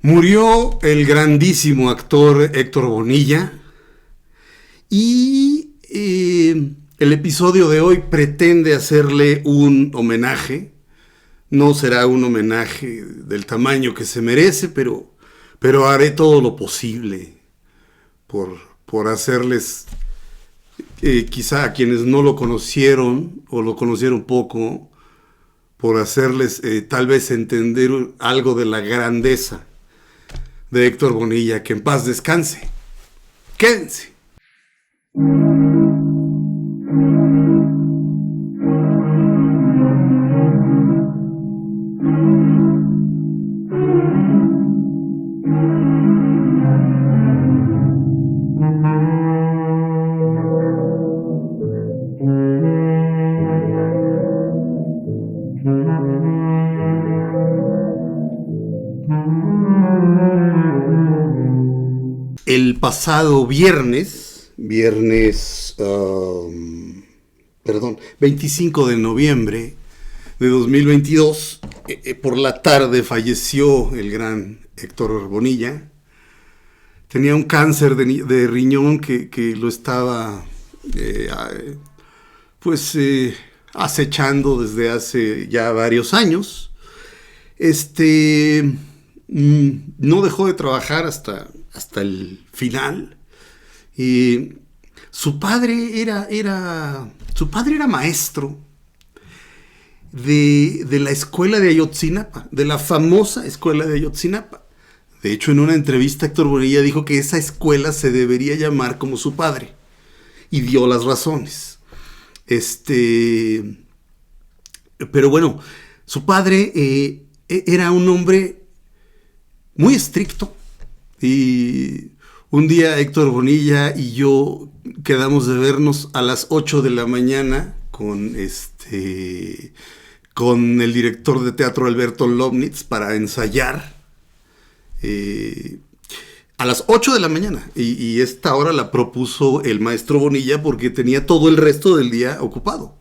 Murió el grandísimo actor Héctor Bonilla y el episodio de hoy pretende hacerle un homenaje. No será un homenaje del tamaño que se merece, pero haré todo lo posible por hacerles, quizá a quienes no lo conocieron o lo conocieron poco, por hacerles tal vez entender algo de la grandeza de Héctor Bonilla. Que en paz descanse. Quédense. El pasado viernes, 25 de noviembre de 2022, por la tarde falleció el gran Héctor Bonilla. Tenía un cáncer de riñón que lo estaba acechando desde hace ya varios años. No dejó de trabajar hasta el final. Su padre era maestro de la escuela de Ayotzinapa, de la famosa escuela de Ayotzinapa. De hecho, en una entrevista Héctor Bonilla dijo que esa escuela se debería llamar como su padre, y dio las razones. Pero bueno, su padre era un hombre muy estricto. Y un día Héctor Bonilla y yo quedamos de vernos a las 8 de la mañana con el director de teatro Alberto Lobnitz para ensayar a las 8 de la mañana. Y esta hora la propuso el maestro Bonilla porque tenía todo el resto del día ocupado.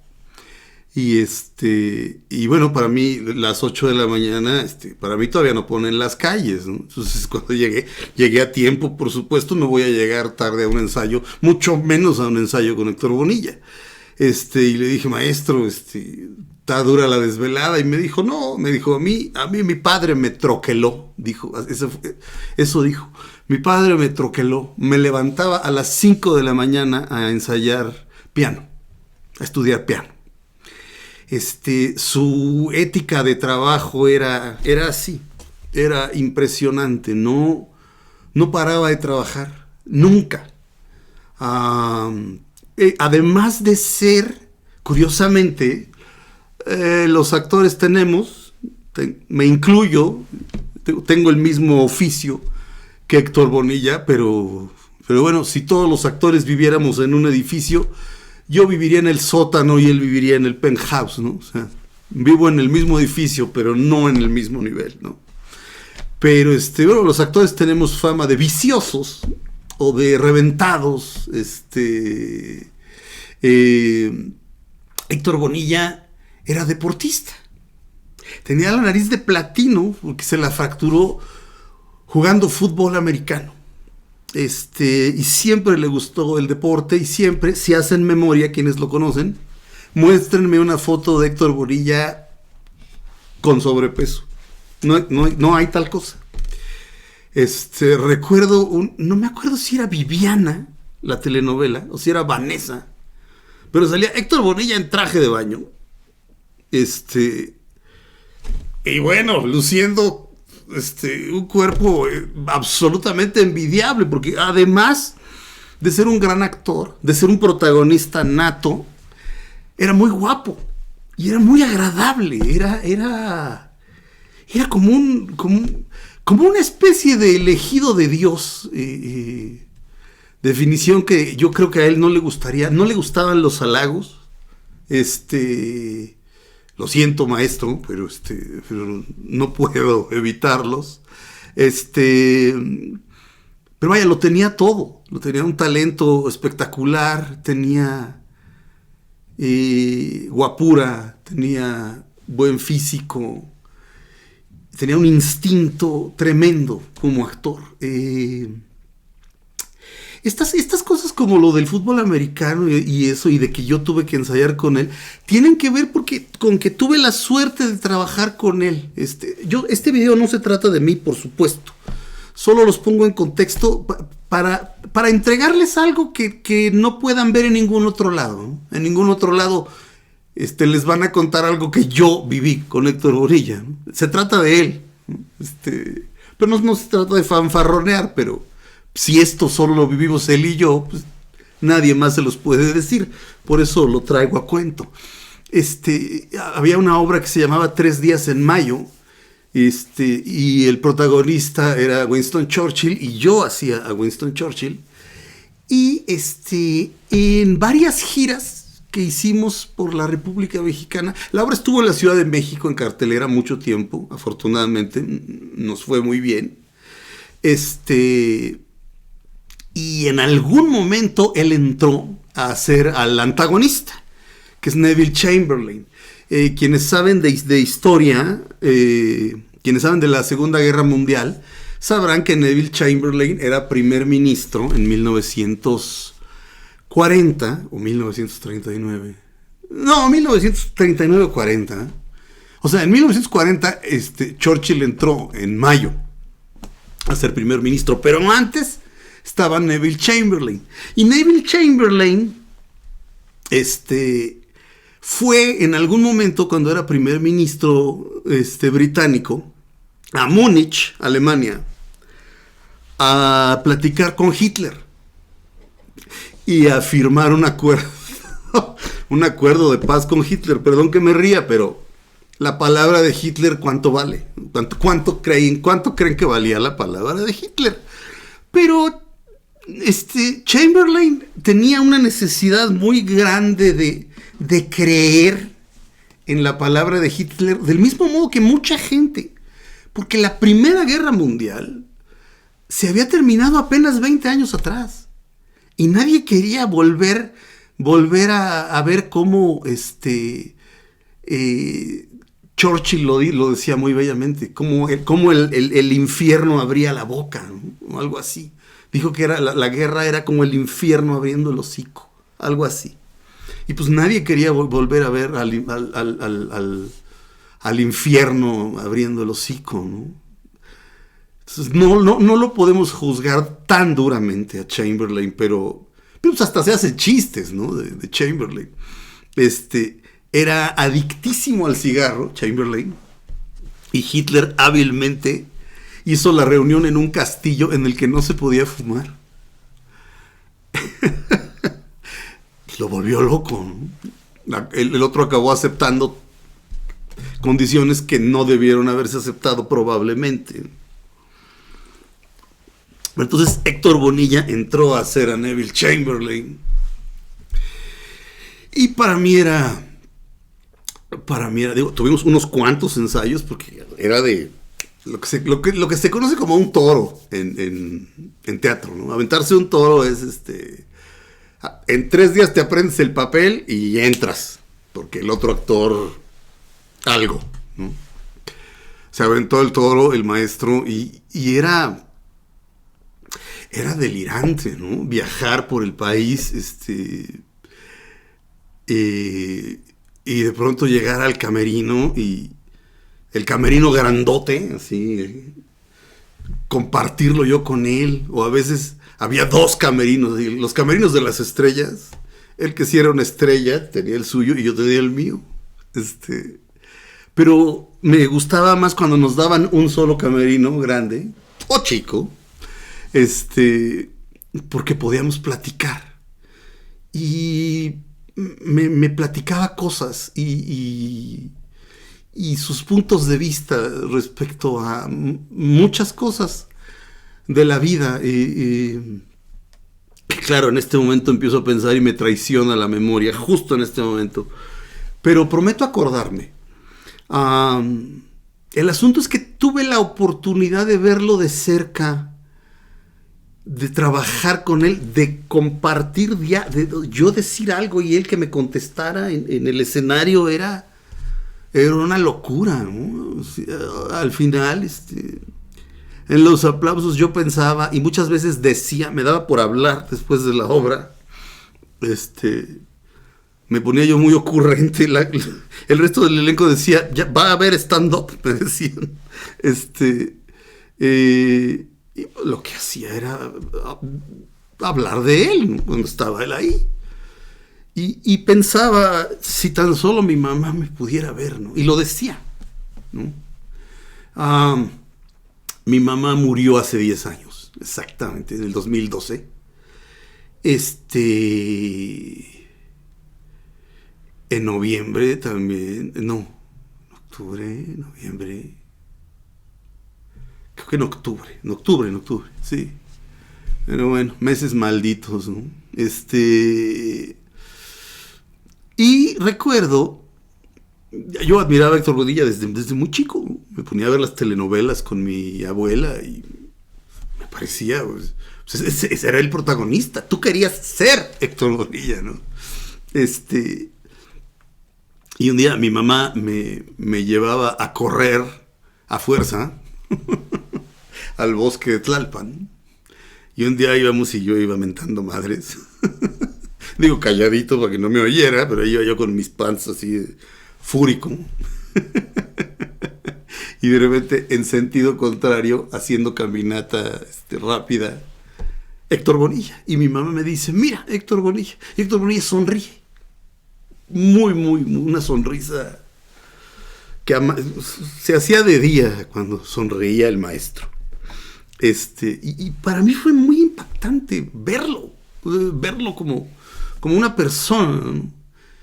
Y bueno, para mí las 8 de la mañana, para mí todavía no ponen las calles, ¿no? Entonces cuando llegué a tiempo, por supuesto, no voy a llegar tarde a un ensayo, mucho menos a un ensayo con Héctor Bonilla. Y le dije, maestro, está dura la desvelada, y me dijo, no, a mí mi padre me troqueló, dijo, eso dijo, mi padre me troqueló, me levantaba a las 5 de la mañana a ensayar piano, a estudiar piano. Su ética de trabajo era así, era impresionante, no paraba de trabajar, nunca. Además de ser, curiosamente, los actores me incluyo, tengo el mismo oficio que Héctor Bonilla, pero bueno, si todos los actores viviéramos en un edificio, yo viviría en el sótano y él viviría en el penthouse, ¿no? O sea, vivo en el mismo edificio, pero no en el mismo nivel, ¿no? Pero, bueno, los actores tenemos fama de viciosos o de reventados. Héctor Bonilla era deportista. Tenía la nariz de platino porque se la fracturó jugando fútbol americano. Y siempre le gustó el deporte, y siempre, si hacen memoria quienes lo conocen, muéstrenme una foto de Héctor Bonilla con sobrepeso. No hay tal cosa. Recuerdo, no me acuerdo si era Viviana, la telenovela, o si era Vanessa, pero salía Héctor Bonilla en traje de baño. Y bueno, luciendo un cuerpo absolutamente envidiable, porque además de ser un gran actor, de ser un protagonista nato, era muy guapo y era muy agradable. Era como una especie de elegido de Dios. Definición que yo creo que a él no le gustaban los halagos. Lo siento, maestro, pero no puedo evitarlos. Pero vaya, lo tenía todo. Tenía un talento espectacular, tenía guapura, tenía buen físico. tenía un instinto tremendo como actor. Estas cosas como lo del fútbol americano y eso, y de que yo tuve que ensayar con él, tienen que ver con que tuve la suerte de trabajar con él. Este video no se trata de mí, por supuesto. Solo los pongo en contexto para entregarles algo que no puedan ver en ningún otro lado, ¿no? En ningún otro lado les van a contar algo que yo viví con Héctor Bonilla, ¿no? Se trata de él, ¿no? Pero no se trata de fanfarronear, pero si esto solo lo vivimos él y yo, pues nadie más se los puede decir. Por eso lo traigo a cuento. Había una obra que se llamaba 3 días en mayo, y el protagonista era Winston Churchill, y yo hacía a Winston Churchill. Y en varias giras que hicimos por la República Mexicana, la obra estuvo en la Ciudad de México en cartelera mucho tiempo, afortunadamente nos fue muy bien. Y en algún momento él entró a ser al antagonista, que es Neville Chamberlain. Quienes saben de historia, quienes saben de la Segunda Guerra Mundial, sabrán que Neville Chamberlain era primer ministro en 1940 o 1939. No, 1939 o 40. O sea, en 1940 Churchill entró en mayo a ser primer ministro, pero antes estaba Neville Chamberlain. Y Neville Chamberlain fue en algún momento, cuando era primer ministro británico, a Múnich, Alemania, a platicar con Hitler y a firmar un acuerdo de paz con Hitler. Perdón que me ría, pero la palabra de Hitler, ¿cuánto vale? ¿Cuánto creen que valía la palabra de Hitler? Pero Chamberlain tenía una necesidad muy grande de creer en la palabra de Hitler, del mismo modo que mucha gente, porque la Primera Guerra Mundial se había terminado apenas 20 años atrás y nadie quería volver a ver cómo Churchill lo decía muy bellamente, cómo el infierno abría la boca, ¿no? O algo así. Dijo que la guerra era como el infierno abriendo el hocico, algo así. Y pues nadie quería volver a ver al infierno abriendo el hocico, ¿no? Entonces no lo podemos juzgar tan duramente a Chamberlain, pero pues hasta se hacen chistes, ¿no? De Chamberlain. Era adictísimo al cigarro, Chamberlain, y Hitler hábilmente hizo la reunión en un castillo en el que no se podía fumar. Lo volvió loco, ¿no? El otro acabó aceptando condiciones que no debieron haberse aceptado probablemente. Entonces Héctor Bonilla entró a hacer a Neville Chamberlain. Y para mí era, digo, tuvimos unos cuantos ensayos porque era de lo que se conoce como un toro en teatro, ¿no? Aventarse un toro es en 3 días te aprendes el papel y entras, porque el otro actor algo, ¿no? Se aventó el toro, el maestro, y era delirante, ¿no? Viajar por el país, y de pronto llegar al camerino, y el camerino grandote, así, compartirlo yo con él, o a veces había 2 camerinos, los camerinos de las estrellas. Él, que sí era una estrella, tenía el suyo y yo tenía el mío. Pero me gustaba más cuando nos daban un solo camerino grande o chico, porque podíamos platicar. Y me platicaba cosas y sus puntos de vista respecto a muchas cosas de la vida. Claro, en este momento empiezo a pensar y me traiciona la memoria, justo en este momento. Pero prometo acordarme. El asunto es que tuve la oportunidad de verlo de cerca, de trabajar con él, de compartir, de yo decir algo y él que me contestara en el escenario. Era Era una locura, ¿no? O sea, al final, en los aplausos yo pensaba, y muchas veces decía, me daba por hablar después de la obra, me ponía yo muy ocurrente, el resto del elenco decía, ya va a haber stand-up, me decían. Y lo que hacía era hablar de él, ¿no? Cuando estaba él ahí. Y pensaba, si tan solo mi mamá me pudiera ver, ¿no? Y lo decía, ¿no? Mi mamá murió hace 10 años, exactamente, en el 2012. En noviembre también, no, octubre, noviembre, creo que en octubre, sí. Pero bueno, meses malditos, ¿no? Y recuerdo, yo admiraba a Héctor Bonilla desde muy chico, ¿no? Me ponía a ver las telenovelas con mi abuela y me parecía, pues, ese era el protagonista. Tú querías ser Héctor Bonilla, ¿no? Y un día mi mamá me llevaba a correr a fuerza al bosque de Tlalpan. Y un día íbamos y yo iba mentando madres. Digo calladito para que no me oyera, pero iba yo con mis pants así fúrico. Y de repente, en sentido contrario, haciendo caminata rápida, Héctor Bonilla. Y mi mamá me dice, mira, Héctor Bonilla. Y Héctor Bonilla sonríe. Muy, una sonrisa que se hacía de día cuando sonreía el maestro. Y para mí fue muy impactante verlo como una persona, ¿no?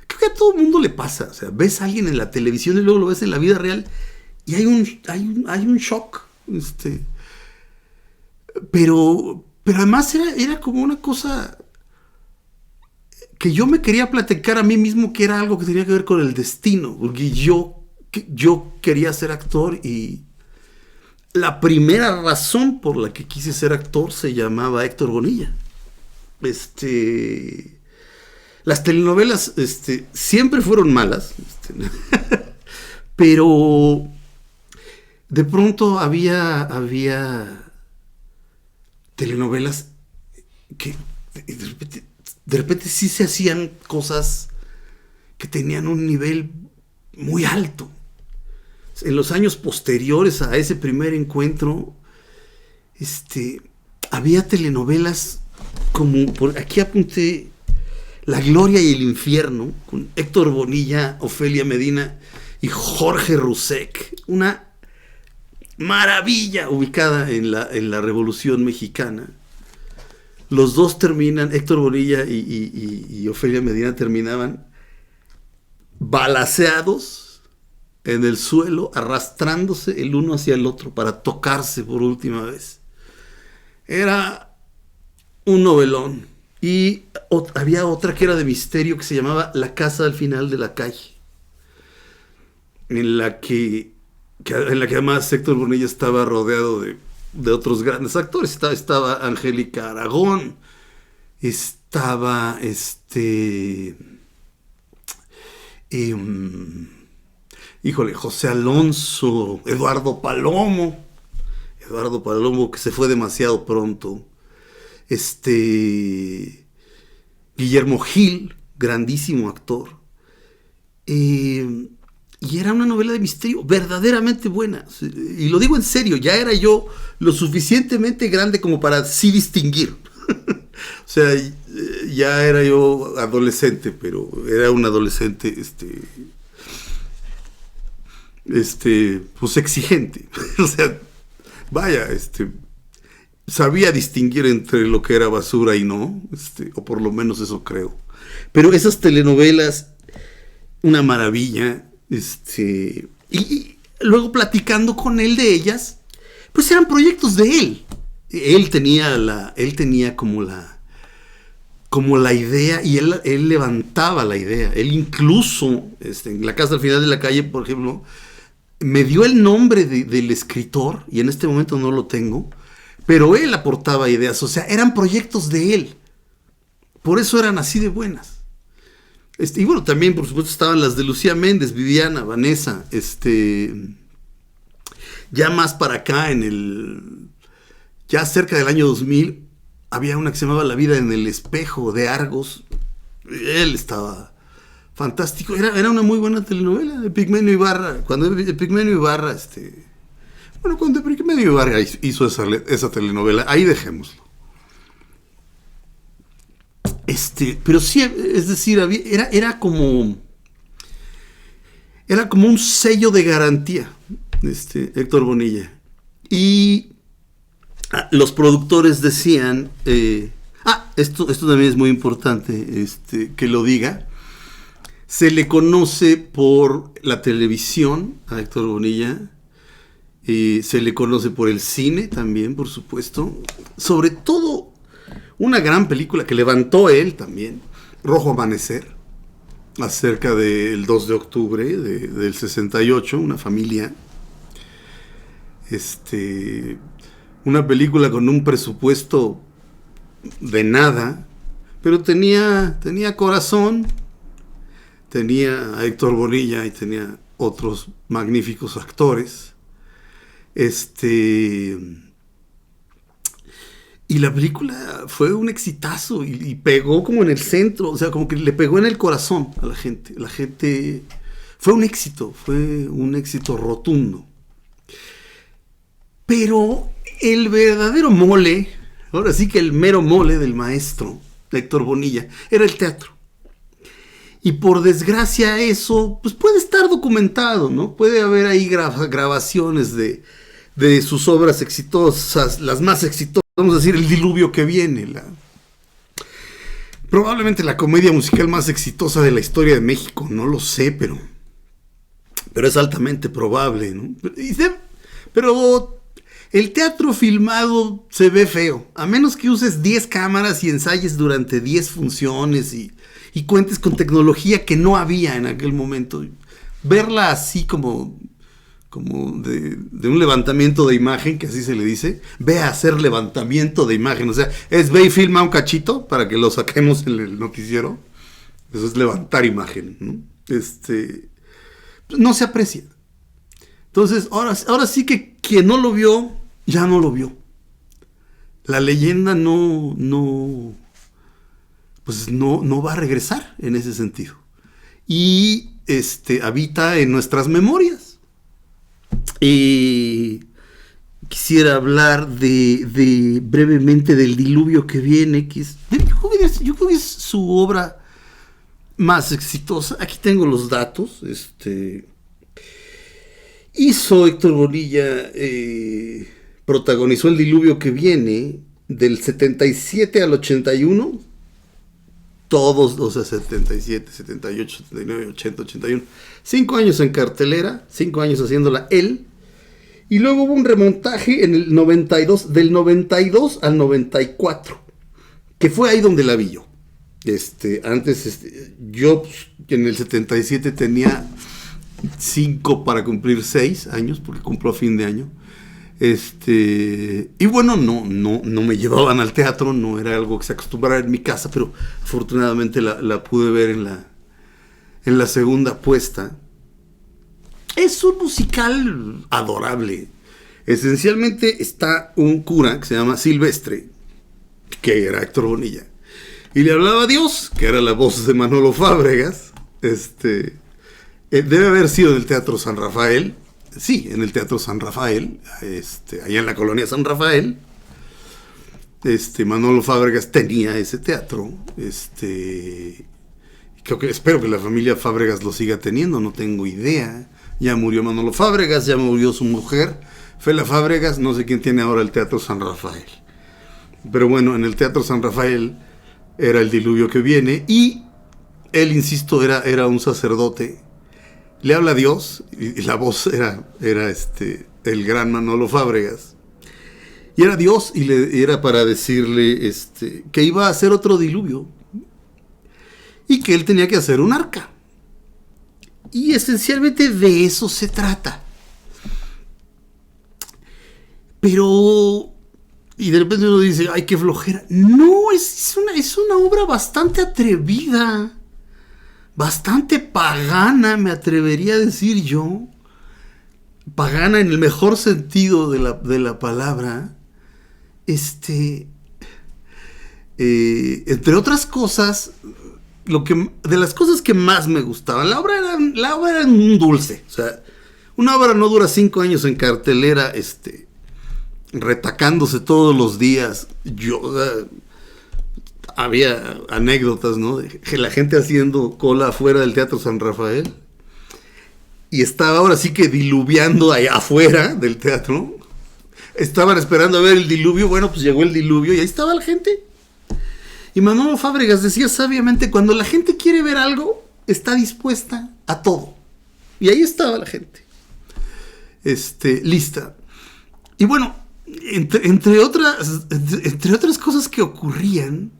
Creo que a todo el mundo le pasa. O sea, ves a alguien en la televisión y luego lo ves en la vida real y hay un shock. Pero además era como una cosa que yo me quería platicar a mí mismo, que era algo que tenía que ver con el destino, porque yo quería ser actor y la primera razón por la que quise ser actor se llamaba Héctor Bonilla. Las telenovelas siempre fueron malas, pero de pronto había telenovelas que de repente sí se hacían cosas que tenían un nivel muy alto. En los años posteriores a ese primer encuentro, había telenovelas como, por aquí apunté, La Gloria y el Infierno, con Héctor Bonilla, Ofelia Medina y Jorge Rusek. Una maravilla ubicada en la Revolución Mexicana. Los dos terminan, Héctor Bonilla y Ofelia Medina terminaban balaceados en el suelo, arrastrándose el uno hacia el otro para tocarse por última vez. Era un novelón. Y había otra que era de misterio que se llamaba La Casa al Final de la Calle, en la que además Héctor Bonilla estaba rodeado de otros grandes actores. Estaba Angélica Aragón, estaba José Alonso, Eduardo Palomo, que se fue demasiado pronto, Guillermo Gil, grandísimo actor, y era una novela de misterio verdaderamente buena, y lo digo en serio, ya era yo lo suficientemente grande como para sí distinguir. O sea, ya era yo adolescente, pero era un adolescente pues exigente. O sea, vaya, sabía distinguir entre lo que era basura y no, o por lo menos eso creo. Pero esas telenovelas, una maravilla, y luego platicando con él de ellas, pues eran proyectos de él. Él tenía como la idea, y él levantaba la idea. Él incluso, en La Casa al Final de la Calle, por ejemplo, me dio el nombre del escritor, y en este momento no lo tengo, pero él aportaba ideas. O sea, eran proyectos de él. Por eso eran así de buenas. Y bueno, también por supuesto estaban las de Lucía Méndez, Viviana, Vanessa, ya más para acá ya cerca del año 2000, había una que se llamaba La vida en el espejo, de Argos. Él estaba fantástico, era una muy buena telenovela de Pigmenio Ibarra, cuando Pigmenio Ibarra, cuando Pigmenio Ibarra hizo esa telenovela, ahí dejémoslo. Pero sí, es decir, era como un sello de garantía, Héctor Bonilla. Y los productores decían, esto también es muy importante, que lo diga. Se le conoce por la televisión a Héctor Bonilla, se le conoce por el cine también, por supuesto. Sobre todo, una gran película que levantó él también, Rojo Amanecer, acerca del 2 de octubre del 68, una familia. Una película con un presupuesto de nada, pero tenía corazón, tenía a Héctor Bonilla y tenía otros magníficos actores. Y la película fue un exitazo y pegó como en el centro, o sea, como que le pegó en el corazón a la gente. La gente, fue un éxito rotundo. Pero el verdadero mole, ahora sí que el mero mole del maestro Héctor Bonilla, era el teatro. Y por desgracia eso, pues puede estar documentado, ¿no? Puede haber ahí grabaciones de sus obras exitosas, las más exitosas, vamos a decir, El diluvio que viene, probablemente la comedia musical más exitosa de la historia de México, no lo sé, pero es altamente probable, ¿no? Pero el teatro filmado se ve feo, a menos que uses 10 cámaras y ensayes durante 10 funciones y cuentes con tecnología que no había en aquel momento. Verla así como de un levantamiento de imagen, que así se le dice, ve a hacer levantamiento de imagen, o sea, ve y filma un cachito para que lo saquemos en el noticiero. Eso es levantar imagen, ¿no? No se aprecia. Entonces, ahora sí que quien no lo vio, ya no lo vio. La leyenda no va a regresar en ese sentido. Y habita en nuestras memorias. Y quisiera hablar brevemente del diluvio que viene, que yo creo que es su obra más exitosa. Aquí tengo los datos. Hizo Héctor Bonilla, protagonizó El diluvio que viene del 77 al 81. Todos, o sea, 77, 78, 79, 80, 81. 5 años en cartelera, 5 años haciéndola él. Y luego hubo un remontaje en el 92, del 92 al 94, que fue ahí donde la vi yo. Antes, yo en el 77 tenía 5 para cumplir 6 años, porque cumplo a fin de año. Y bueno, no me llevaban al teatro, no era algo que se acostumbrara en mi casa, pero afortunadamente la pude ver en la segunda puesta. Es un musical adorable. Esencialmente está un cura que se llama Silvestre, que era Héctor Bonilla, y le hablaba a Dios, que era la voz de Manolo Fábregas. Debe haber sido en el Teatro San Rafael. Sí, en el Teatro San Rafael, allá en la colonia San Rafael. Manolo Fábregas tenía ese teatro. Espero que la familia Fábregas lo siga teniendo, no tengo idea. Ya murió Manolo Fábregas, ya murió su mujer, Fela Fábregas, no sé quién tiene ahora el Teatro San Rafael. Pero bueno, en el Teatro San Rafael era El diluvio que viene, y él, insisto, era un sacerdote. Le habla a Dios, y la voz era el gran Manolo Fábregas. Y era Dios, y era para decirle que iba a hacer otro diluvio, y que él tenía que hacer un arca. Y esencialmente de eso se trata. Pero, y de repente uno dice, ay, qué flojera. No, es una obra bastante atrevida. bastante pagana, me atrevería a decir yo, pagana en el mejor sentido de la palabra, entre otras cosas, de las cosas que más me gustaban, la obra era un dulce, o sea, una obra no dura 5 años en cartelera, retacándose todos los días. Había anécdotas, ¿no? De la gente haciendo cola afuera del Teatro San Rafael. Y estaba ahora sí que diluviando allá afuera del teatro. Estaban esperando a ver el diluvio. Bueno, pues llegó el diluvio y ahí estaba la gente. Y Manolo Fábregas decía sabiamente, cuando la gente quiere ver algo, está dispuesta a todo. Y ahí estaba la gente. Lista. Y bueno, entre otras cosas que ocurrían,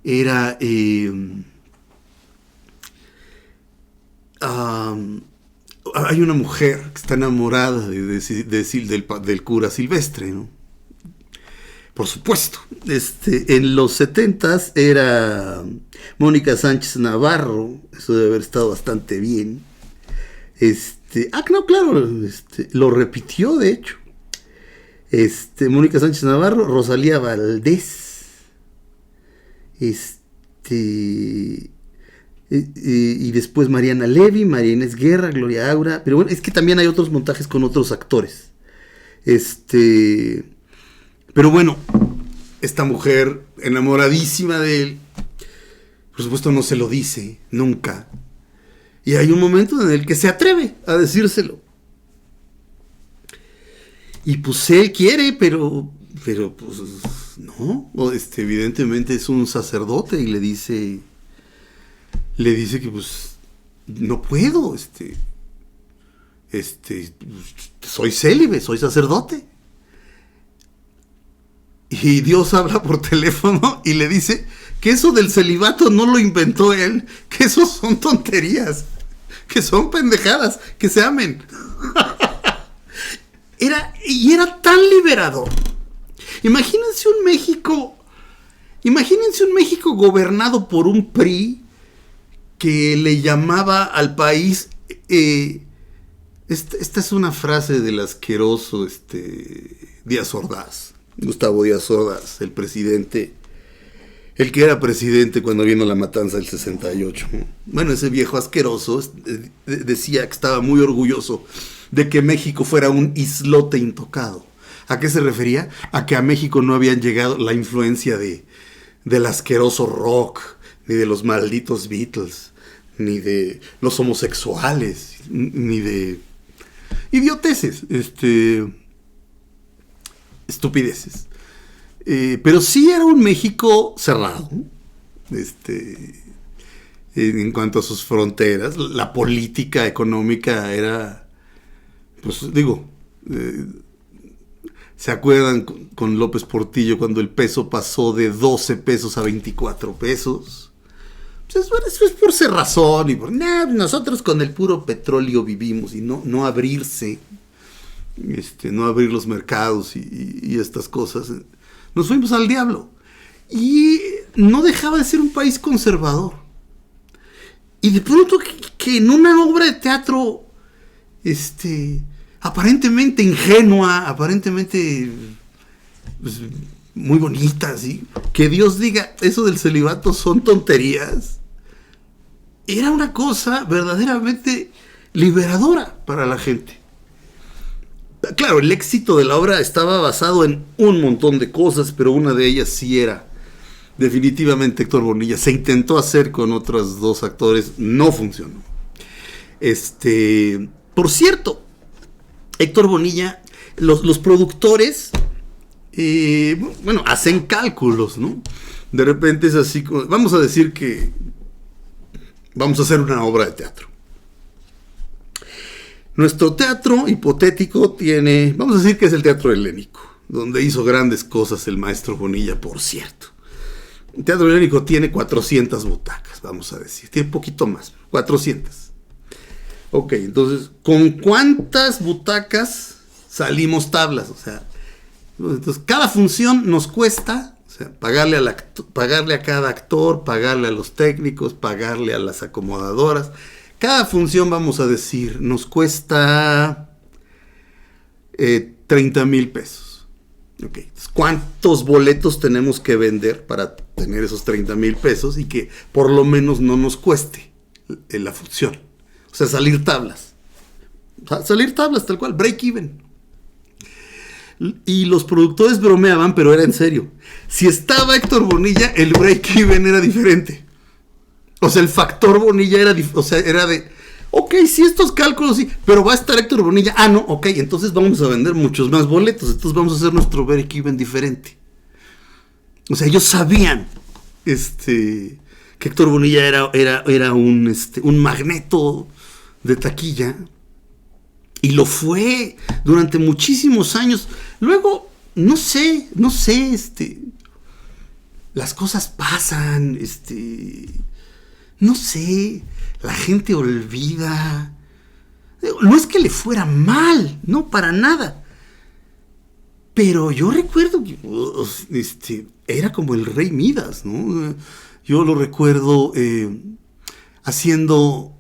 era hay una mujer que está enamorada del cura Silvestre, ¿no? Por supuesto. En los 70s era Mónica Sánchez Navarro. Eso debe haber estado bastante bien. No, claro, lo repitió, de hecho. Mónica Sánchez Navarro, Rosalía Valdés, y después Mariana Levy, María Inés Guerra, Gloria Aura. Pero bueno, es que también hay otros montajes con otros actores. Pero bueno, esta mujer enamoradísima de él, por supuesto no se lo dice nunca. Y hay un momento en el que se atreve a decírselo. Y pues él quiere, pero pues no. Evidentemente es un sacerdote y le dice que pues no puedo, soy célibe, soy sacerdote. Y Dios habla por teléfono y le dice que eso del celibato no lo inventó él, que eso son tonterías, que son pendejadas, que se amen. Era tan liberador. Imagínense un México gobernado por un PRI que le llamaba al país, esta es una frase del asqueroso Díaz Ordaz, Gustavo Díaz Ordaz, el que era presidente cuando vino la matanza del 68. Bueno, ese viejo asqueroso decía que estaba muy orgulloso de que México fuera un islote intocado. ¿A qué se refería? A que a México no habían llegado la influencia del asqueroso rock, ni de los malditos Beatles, ni de los homosexuales, ni de idioteces, estupideces. Pero sí era un México cerrado, en cuanto a sus fronteras. La política económica era, pues digo, ¿se acuerdan con López Portillo cuando el peso pasó de 12 pesos a 24 pesos? Pues eso es por cerrazón y nosotros con el puro petróleo vivimos, y no abrirse, no abrir los mercados y estas cosas. Nos fuimos al diablo. Y no dejaba de ser un país conservador. Y de pronto que en una obra de teatro, aparentemente ingenua, aparentemente pues, muy bonita, ¿sí? Que Dios diga, eso del celibato son tonterías. Era una cosa verdaderamente liberadora para la gente. Claro, el éxito de la obra estaba basado en un montón de cosas, pero una de ellas sí era definitivamente Héctor Bonilla. Se intentó hacer con otros 2 actores, no funcionó. Por cierto, Héctor Bonilla, los productores, hacen cálculos, ¿no? De repente es así, vamos a decir que vamos a hacer una obra de teatro. Nuestro teatro hipotético tiene, vamos a decir que es el Teatro Helénico, donde hizo grandes cosas el maestro Bonilla, por cierto. El Teatro Helénico tiene 400 butacas, vamos a decir, tiene un poquito más, 400. Ok, entonces, ¿con cuántas butacas salimos tablas? O sea, entonces cada función nos cuesta O sea, pagarle a cada actor, pagarle a los técnicos, pagarle a las acomodadoras. Cada función, vamos a decir, nos cuesta 30,000 pesos. Okay. ¿Cuántos boletos tenemos que vender para tener esos 30,000 pesos y que por lo menos no nos cueste la función? O sea, salir tablas. Salir tablas tal cual, break even. Y los productores bromeaban, pero era en serio. Si estaba Héctor Bonilla, el break-even era diferente. O sea, el factor Bonilla era de, ok, sí, estos cálculos sí, pero va a estar Héctor Bonilla. Ah, no, ok, entonces vamos a vender muchos más boletos. Entonces vamos a hacer nuestro break-even diferente. O sea, ellos sabían que Héctor Bonilla era un magneto de taquilla. Y lo fue durante muchísimos años. Luego, no sé, las cosas pasan, no sé, la gente olvida. No es que le fuera mal, no, para nada. Pero yo recuerdo que era como el rey Midas, ¿no? Yo lo recuerdo haciendo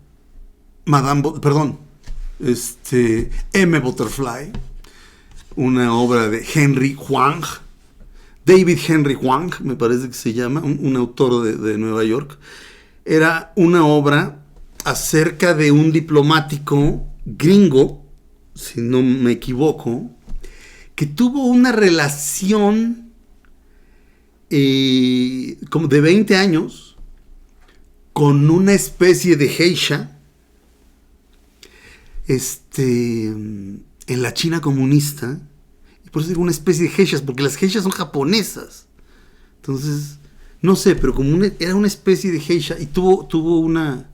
M. Butterfly, una obra de Henry Hwang, David Henry Hwang, me parece que se llama, un autor de Nueva York. Era una obra acerca de un diplomático gringo, si no me equivoco, que tuvo una relación como de 20 años con una especie de geisha en la China comunista. Y por eso digo una especie de geishas, porque las geishas son japonesas. Entonces, no sé, pero como era una especie de geisha y tuvo una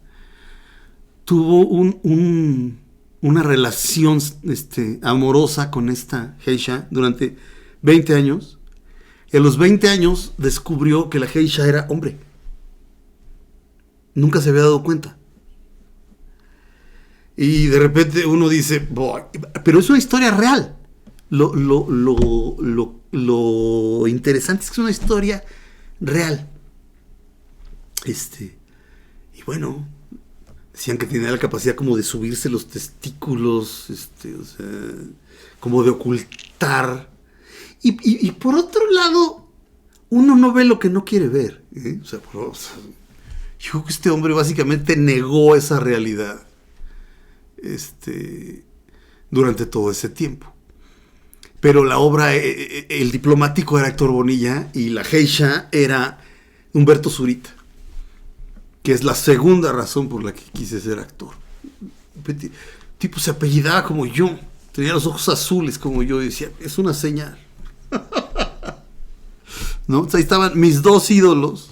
relación amorosa con esta geisha durante 20 años. Y a los 20 años descubrió que la geisha era hombre. Nunca se había dado cuenta. Y de repente uno dice, boy, pero es una historia real. Lo interesante es que es una historia real. Y bueno, decían que tenía la capacidad como de subirse los testículos, o sea, como de ocultar. Y por otro lado, uno no ve lo que no quiere ver. O sea, yo creo que este hombre básicamente negó esa realidad. Durante todo ese tiempo. Pero la obra, el diplomático era Héctor Bonilla y la geisha era Humberto Zurita, que es la segunda razón por la que quise ser actor. El tipo se apellidaba como yo, tenía los ojos azules como yo y decía, es una señal. ¿No? Ahí estaban mis dos ídolos,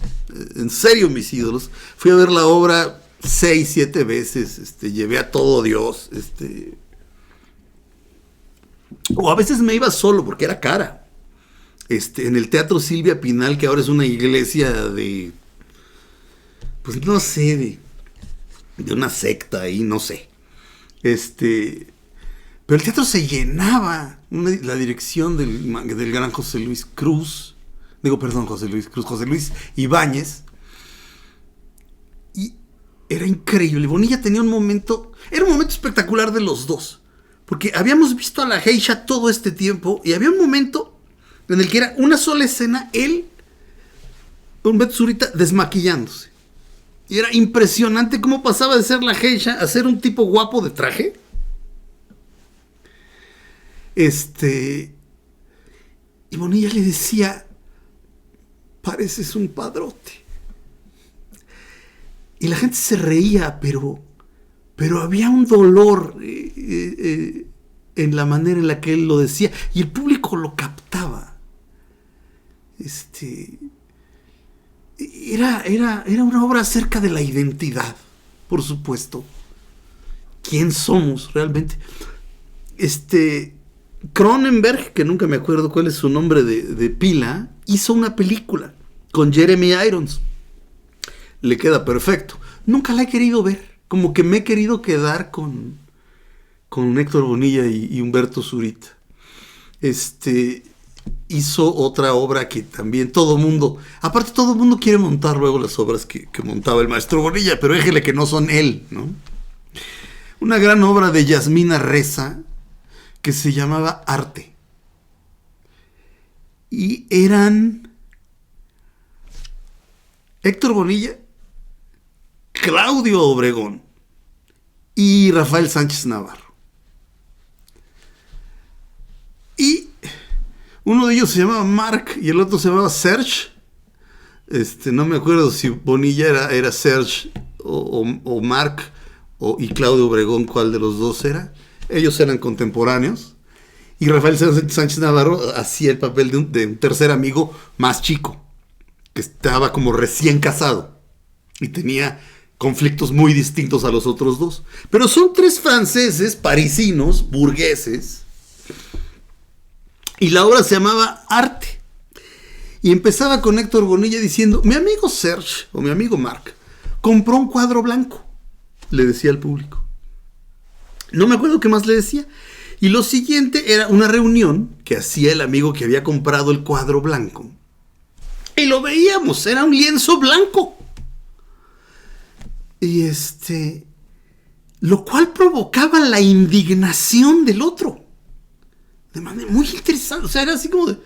en serio mis ídolos. Fui a ver la obra 6, 7 veces, llevé a todo Dios, o a veces me iba solo porque era cara, en el Teatro Silvia Pinal, que ahora es una iglesia de, pues no sé, de una secta ahí, no sé, pero el teatro se llenaba, la dirección del gran José Luis Ibáñez, y era increíble. Bonilla tenía un momento espectacular de los dos, porque habíamos visto a la geisha todo este tiempo y había un momento en el que era una sola escena, Humberto Zurita desmaquillándose, y era impresionante cómo pasaba de ser la geisha a ser un tipo guapo de traje. Y Bonilla le decía, pareces un padrote. Y la gente se reía, pero había un dolor en la manera en la que él lo decía. Y el público lo captaba. Era una obra acerca de la identidad, por supuesto. ¿Quién somos realmente? Cronenberg, que nunca me acuerdo cuál es su nombre de pila, hizo una película con Jeremy Irons. Le queda perfecto. Nunca la he querido ver. Como que me he querido quedar con Héctor Bonilla y Humberto Zurita. hizo otra obra que también todo mundo, aparte todo el mundo quiere montar luego las obras que montaba el maestro Bonilla, pero déjele que no son él, ¿no? Una gran obra de Yasmina Reza que se llamaba Arte. Y eran Héctor Bonilla, Claudio Obregón y Rafael Sánchez Navarro. Y uno de ellos se llamaba Marc y el otro se llamaba Serge. No me acuerdo si Bonilla era Serge o Marc y Claudio Obregón, cuál de los dos era. Ellos eran contemporáneos. Y Rafael Sánchez Navarro hacía el papel de un tercer amigo más chico, que estaba como recién casado y tenía conflictos muy distintos a los otros dos. Pero son tres franceses, parisinos, burgueses. Y la obra se llamaba Arte. Y empezaba con Héctor Bonilla diciendo: mi amigo Serge o mi amigo Marc compró un cuadro blanco. Le decía al público. No me acuerdo qué más le decía. Y lo siguiente era una reunión que hacía el amigo que había comprado el cuadro blanco. Y lo veíamos, era un lienzo blanco. Y lo cual provocaba la indignación del otro. De manera muy interesante. O sea, era así como de: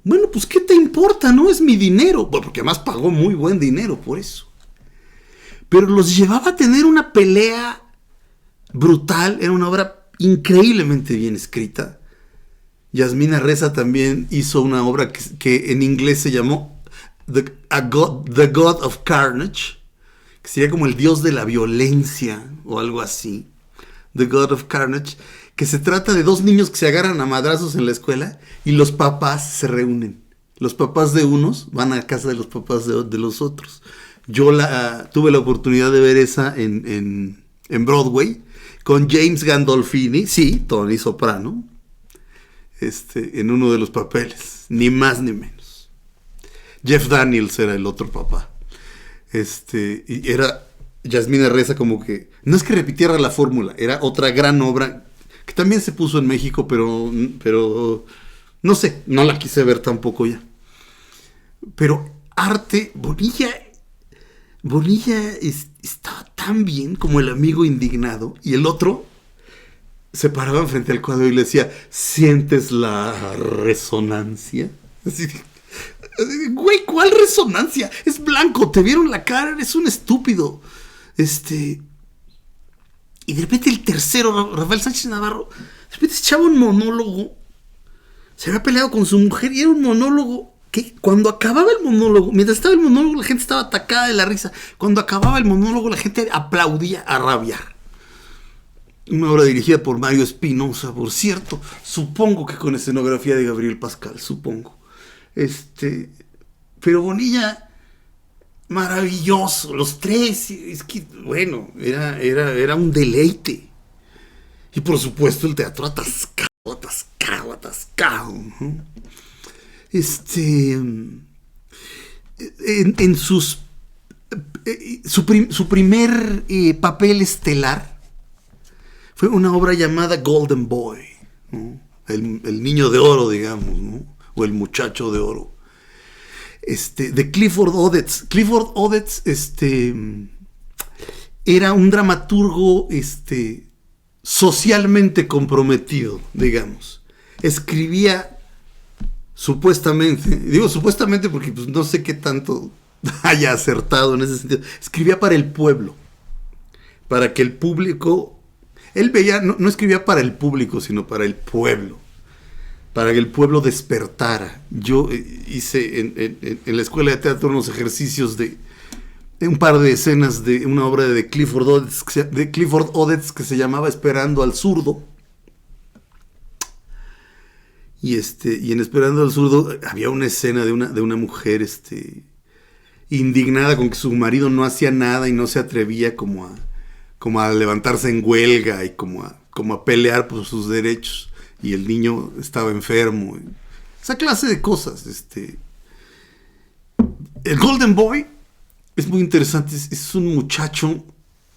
bueno, pues ¿qué te importa? No es mi dinero. Bueno, porque además pagó muy buen dinero por eso. Pero los llevaba a tener una pelea brutal. Era una obra increíblemente bien escrita. Yasmina Reza también hizo una obra que en inglés se llamó The God of Carnage, que sería como el dios de la violencia o algo así. The God of Carnage, que se trata de dos niños que se agarran a madrazos en la escuela y los papás se reúnen. Los papás de unos van a casa de los papás de los otros. Yo tuve la oportunidad de ver esa en Broadway, con James Gandolfini, sí, Tony Soprano, en uno de los papeles, ni más ni menos. Jeff Daniels era el otro papá. Y era Yasmina Reza como que, no es que repitiera la fórmula, era otra gran obra que también se puso en México, pero no sé, no la quise ver tampoco ya. Pero Arte, Bonilla estaba tan bien como el amigo indignado, y el otro se paraba frente al cuadro y le decía: ¿sientes la resonancia? Así, güey, ¿cuál resonancia? Es blanco, te vieron la cara, eres un estúpido. Y de repente el tercero, Rafael Sánchez Navarro, de repente echaba un monólogo. Se había peleado con su mujer y era un monólogo que cuando acababa el monólogo, mientras estaba el monólogo, la gente estaba atacada de la risa. Cuando acababa el monólogo, la gente aplaudía a rabiar. Una obra dirigida por Mario Espinosa, por cierto. Supongo que con escenografía de Gabriel Pascal, supongo. Pero Bonilla, maravilloso, los tres. Es que, bueno, era un deleite. Y por supuesto el teatro atascado. ¿No? En su primer papel estelar fue una obra llamada Golden Boy, ¿no? El niño de oro, digamos, ¿no? O el muchacho de oro, de Clifford Odets. Clifford Odets era un dramaturgo socialmente comprometido, digamos. Escribía supuestamente, digo supuestamente porque pues, no sé qué tanto haya acertado en ese sentido. Escribía para el pueblo, para que el público, él veía, no escribía para el público, sino para el pueblo, para que el pueblo despertara. Yo hice en la escuela de teatro unos ejercicios de un par de escenas de una obra de Clifford Odets que se llamaba Esperando al Zurdo. Y en Esperando al Zurdo había una escena de una mujer indignada con que su marido no hacía nada y no se atrevía como a levantarse en huelga y como a pelear por sus derechos, y el niño estaba enfermo, esa clase de cosas. El Golden Boy es muy interesante. Es un muchacho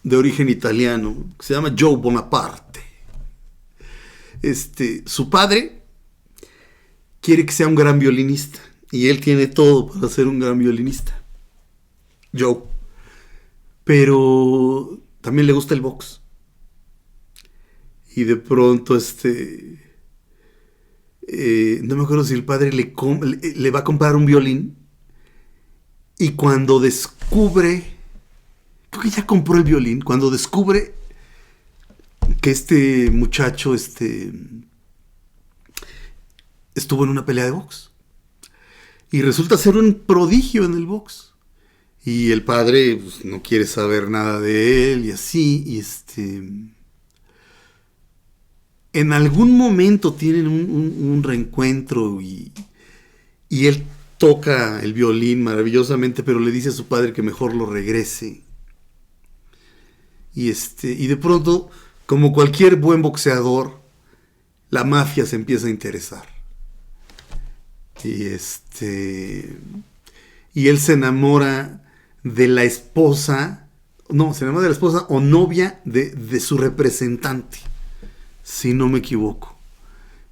de origen italiano que se llama Joe Bonaparte. Su padre, quiere que sea un gran violinista. Y él tiene todo para ser un gran violinista. Joe. Pero también le gusta el box. Y de pronto no me acuerdo si el padre le va a comprar un violín. Y cuando descubre, creo que ya compró el violín, cuando descubre que este muchacho estuvo en una pelea de box. Y resulta ser un prodigio en el box. Y el padre pues, no quiere saber nada de él y así. Y en algún momento tienen un reencuentro y él toca el violín maravillosamente, pero le dice a su padre que mejor lo regrese. Y de pronto, como cualquier buen boxeador, la mafia se empieza a interesar. Y él se enamora de la esposa, o novia de su representante, si no me equivoco.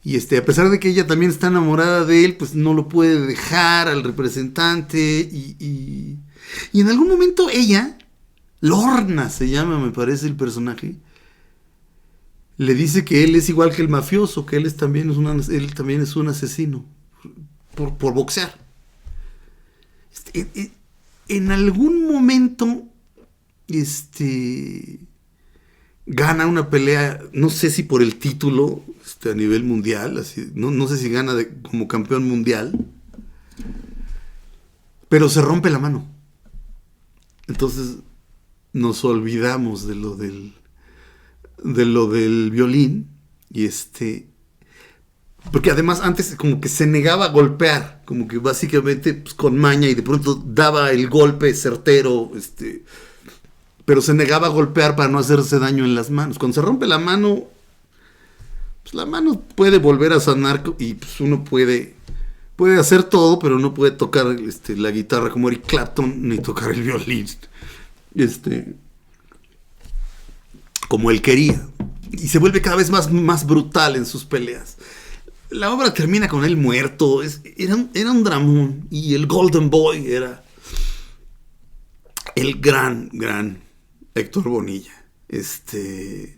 Y a pesar de que ella también está enamorada de él, pues no lo puede dejar al representante. Y en algún momento ella, Lorna se llama, me parece el personaje, le dice que él es igual que el mafioso, que él también es un asesino por boxear. En algún momento gana una pelea, no sé si por el título a nivel mundial, así, no sé si gana como campeón mundial, pero se rompe la mano. Entonces nos olvidamos de lo del violín y porque además antes como que se negaba a golpear, como que básicamente pues, con maña, y de pronto daba el golpe certero, pero se negaba a golpear para no hacerse daño en las manos. Cuando se rompe la mano, pues la mano puede volver a sanar y pues uno puede hacer todo, pero no puede tocar la guitarra como Eric Clapton, ni tocar el violín como él quería. Y se vuelve cada vez más brutal en sus peleas. La obra termina con él muerto. Era un dramón. Y el Golden Boy era el gran Héctor Bonilla. Creo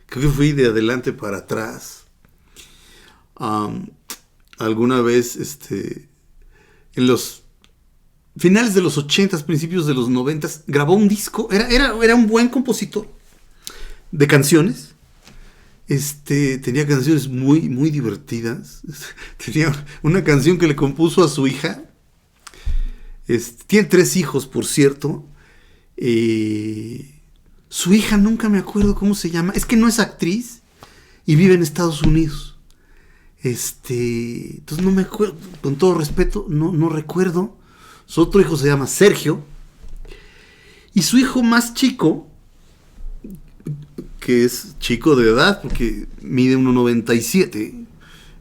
que fui de adelante para atrás. Alguna vez, en los finales de los 80s, principios de los 90s, grabó un disco. Era un buen compositor de canciones. Tenía canciones muy, muy divertidas. Tenía una canción que le compuso a su hija. Tiene 3 hijos, por cierto. Su hija nunca me acuerdo cómo se llama. Es que no es actriz y vive en Estados Unidos. Entonces no me acuerdo, con todo respeto, no recuerdo. Su otro hijo se llama Sergio. Y su hijo más chico, que es chico de edad, porque mide 1.97,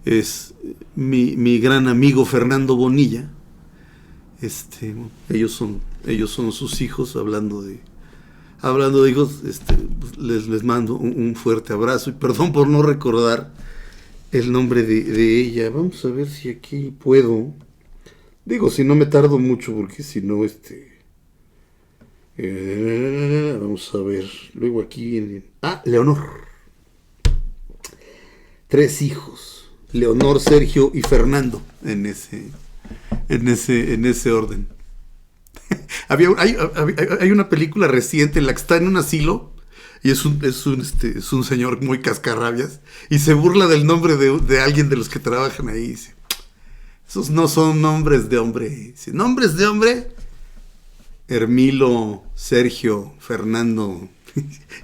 es mi gran amigo Fernando Bonilla. Ellos son sus hijos. Hablando de hijos, les mando un fuerte abrazo y perdón por no recordar el nombre de ella. Vamos a ver si aquí puedo. Digo, si no me tardo mucho, porque si no, vamos a ver. Luego aquí Leonor. 3 hijos. Leonor, Sergio y Fernando. En ese orden. Hay una película reciente en la que está en un asilo y es un señor muy cascarrabias y se burla del nombre de alguien de los que trabajan ahí. Dice, esos no son nombres de hombre. Dice, nombres de hombre: Hermilo, Sergio, Fernando.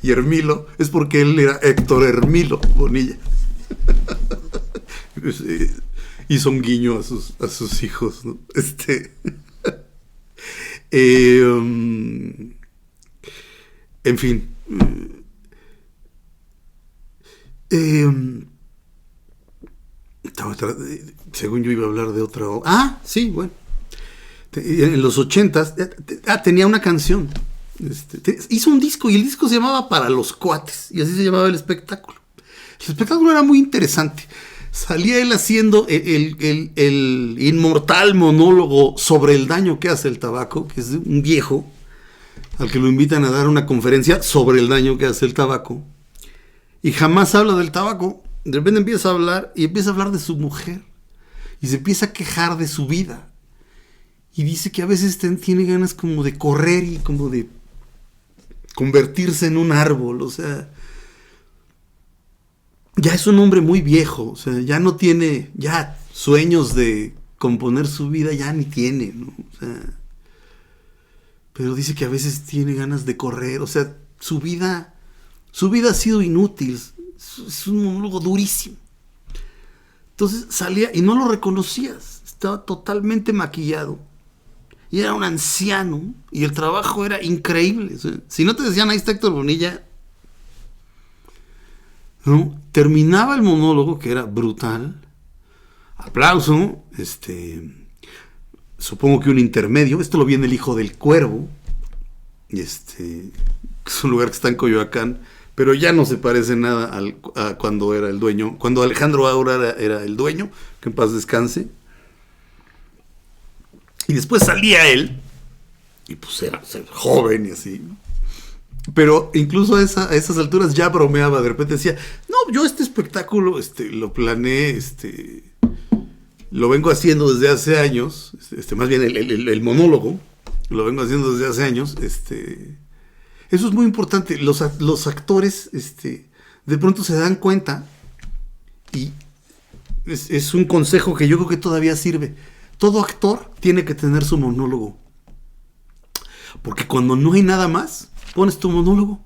Y Hermilo es porque él era Héctor Hermilo Bonilla. Hizo un guiño a sus hijos, ¿no? En fin. Según yo iba a hablar de otra obra. Sí, bueno. En los 80s tenía una canción. Hizo un disco y el disco se llamaba Para los Cuates y así se llamaba el espectáculo. El espectáculo era muy interesante. salía él haciendo el inmortal monólogo sobre el daño que hace el tabaco, que es un viejo al que lo invitan a dar una conferencia sobre el daño que hace el tabaco, y jamás habla del tabaco. De repente empieza a hablar de su mujer, y se empieza a quejar de su vida, y dice que a veces tiene ganas como de correr y como de convertirse en un árbol. O sea, ya es un hombre muy viejo, o sea, ya no tiene ya sueños de componer su vida, ya ni tiene, ¿no? O sea, pero dice que a veces tiene ganas de correr. O sea, su vida ha sido inútil. Es un monólogo durísimo. Entonces salía y no lo reconocías, estaba totalmente maquillado y era un anciano y el trabajo era increíble. O sea, si no te decían ahí está Héctor Bonilla, ¿no? Terminaba el monólogo, que era brutal, aplauso, supongo que un intermedio. Esto lo vi en El Hijo del Cuervo, es un lugar que está en Coyoacán, pero ya no se parece nada a cuando era el dueño, cuando Alejandro Aura era el dueño, que en paz descanse. Y después salía él, y pues era joven y así, ¿no? Pero incluso a esas alturas ya bromeaba. De repente decía, no, yo este espectáculo lo planeé, lo vengo haciendo desde hace años, más bien el monólogo, lo vengo haciendo desde hace años. Eso es muy importante. Los actores de pronto se dan cuenta, y es un consejo que yo creo que todavía sirve. Todo actor tiene que tener su monólogo, porque cuando no hay nada más, pones tu monólogo.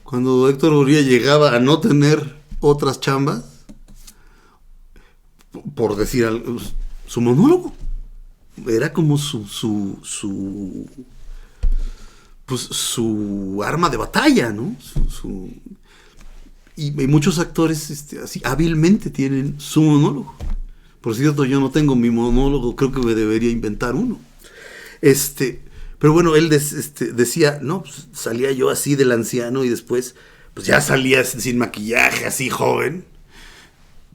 Cuando Héctor Bonilla llegaba a no tener otras chambas, por decir algo, su monólogo era como su arma de batalla, ¿no? Y muchos actores así hábilmente tienen su monólogo. Por cierto, yo no tengo mi monólogo, creo que me debería inventar uno. Pero bueno, él decía, no, pues salía yo así del anciano y después pues ya salía sin maquillaje, así joven.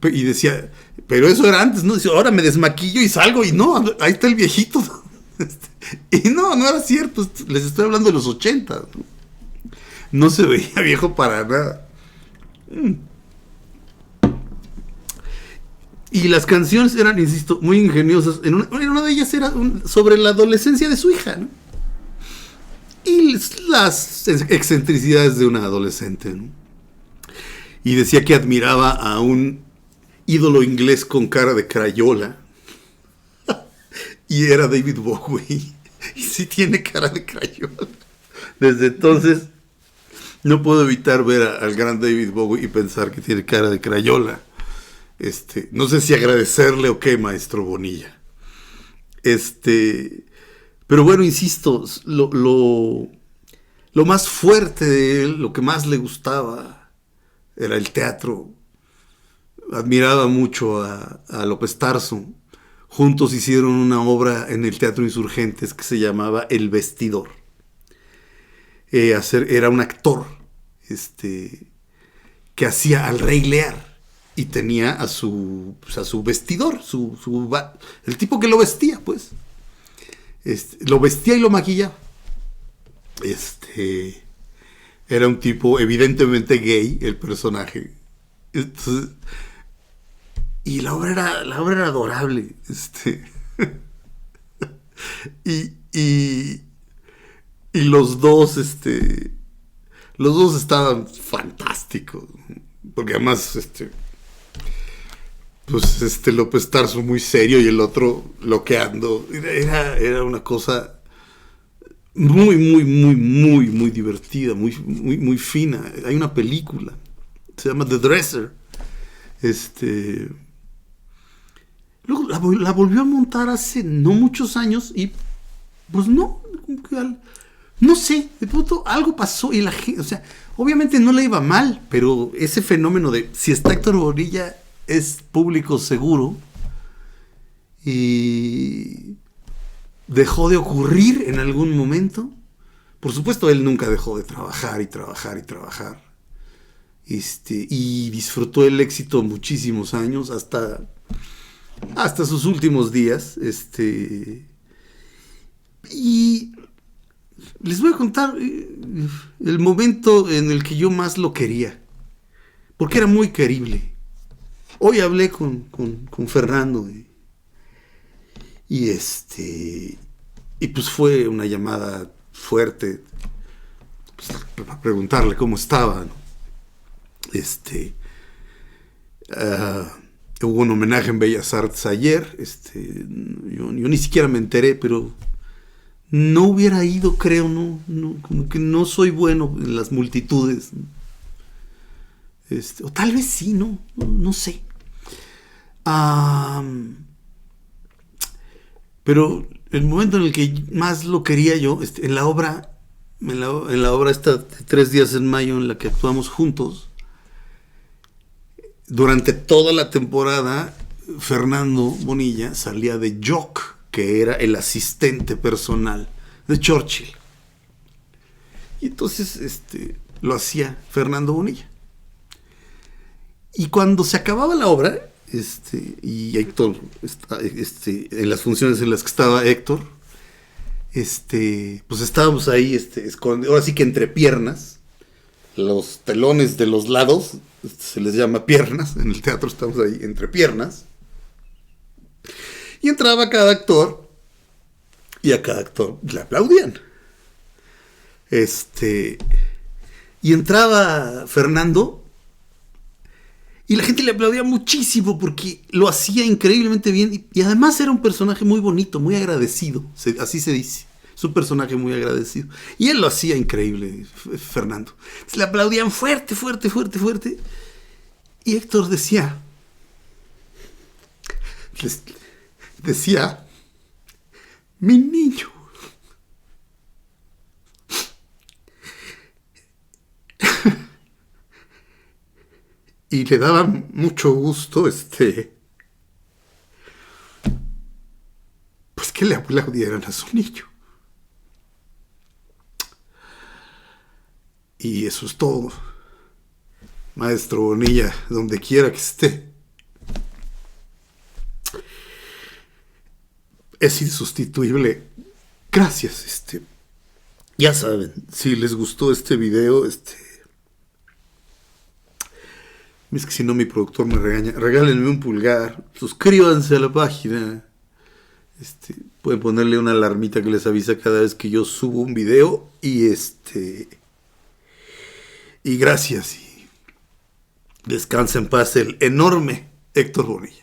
Y decía, pero eso era antes, ¿no? Dice, ahora me desmaquillo y salgo y no, ahí está el viejito. Y no era cierto, les estoy hablando de los 80. No se veía viejo para nada. Y las canciones eran, insisto, muy ingeniosas. En una de ellas era sobre la adolescencia de su hija, ¿no? Y las excentricidades de una adolescente, ¿no? Y decía que admiraba a un ídolo inglés con cara de crayola. Y era David Bowie. Y sí tiene cara de crayola. Desde entonces no puedo evitar ver al gran David Bowie y pensar que tiene cara de crayola. No sé si agradecerle o qué, maestro Bonilla. Pero bueno, insisto, lo más fuerte de él, lo que más le gustaba, era el teatro. Admiraba mucho a López Tarso. Juntos hicieron una obra en el Teatro Insurgentes que se llamaba El Vestidor. Era un actor que hacía al Rey Lear. Y tenía a su vestidor, el tipo que lo vestía, pues. Lo vestía y lo maquillaba. Era un tipo evidentemente gay, el personaje. Entonces, y la obra era adorable. Y los dos estaban fantásticos. Porque además, pues López Tarso muy serio y el otro loqueando. Era una cosa muy, muy, muy, muy, muy divertida, muy, muy, muy fina. Hay una película, se llama The Dresser. Luego la volvió a montar hace no muchos años y pues no sé, de pronto algo pasó y la gente, o sea, obviamente no le iba mal, pero ese fenómeno de si está Héctor Bonilla es público seguro y dejó de ocurrir en algún momento. Por supuesto, él nunca dejó de trabajar y trabajar y trabajar. y disfrutó el éxito muchísimos años, hasta sus últimos días. Y les voy a contar el momento en el que yo más lo quería, porque era muy querible. Hoy hablé con Fernando y pues fue una llamada fuerte, pues, para preguntarle cómo estaba, ¿no? Hubo un homenaje en Bellas Artes ayer. Yo ni siquiera me enteré, pero no hubiera ido, creo. No, como que no soy bueno en las multitudes. O tal vez sí, no sé. Pero el momento en el que más lo quería yo, en la obra esta de 3 días en mayo, en la que actuamos juntos, durante toda la temporada, Fernando Bonilla salía de Jock, que era el asistente personal de Churchill. Y entonces lo hacía Fernando Bonilla. Y cuando se acababa la obra, y Héctor, en las funciones en las que estaba Héctor, pues estábamos ahí, ahora sí que entre piernas, los telones de los lados, se les llama piernas, en el teatro estamos ahí entre piernas, y entraba cada actor, y a cada actor le aplaudían. Y entraba Fernando, y la gente le aplaudía muchísimo porque lo hacía increíblemente bien, y además era un personaje muy bonito, muy agradecido, así se dice. Es un personaje muy agradecido. Y él lo hacía increíble, Fernando. Se le aplaudían fuerte, fuerte, fuerte, fuerte. Y Héctor decía, mi niño. Y le daba mucho gusto, pues que le aplaudieran a su niño. Y eso es todo. Maestro Bonilla, donde quiera que esté, es insustituible. Gracias. Ya saben, si les gustó este video, es que si no mi productor me regaña, regálenme un pulgar, suscríbanse a la página. Pueden ponerle una alarmita que les avisa cada vez que yo subo un video. Y gracias. Y descansa en paz el enorme Héctor Bonilla.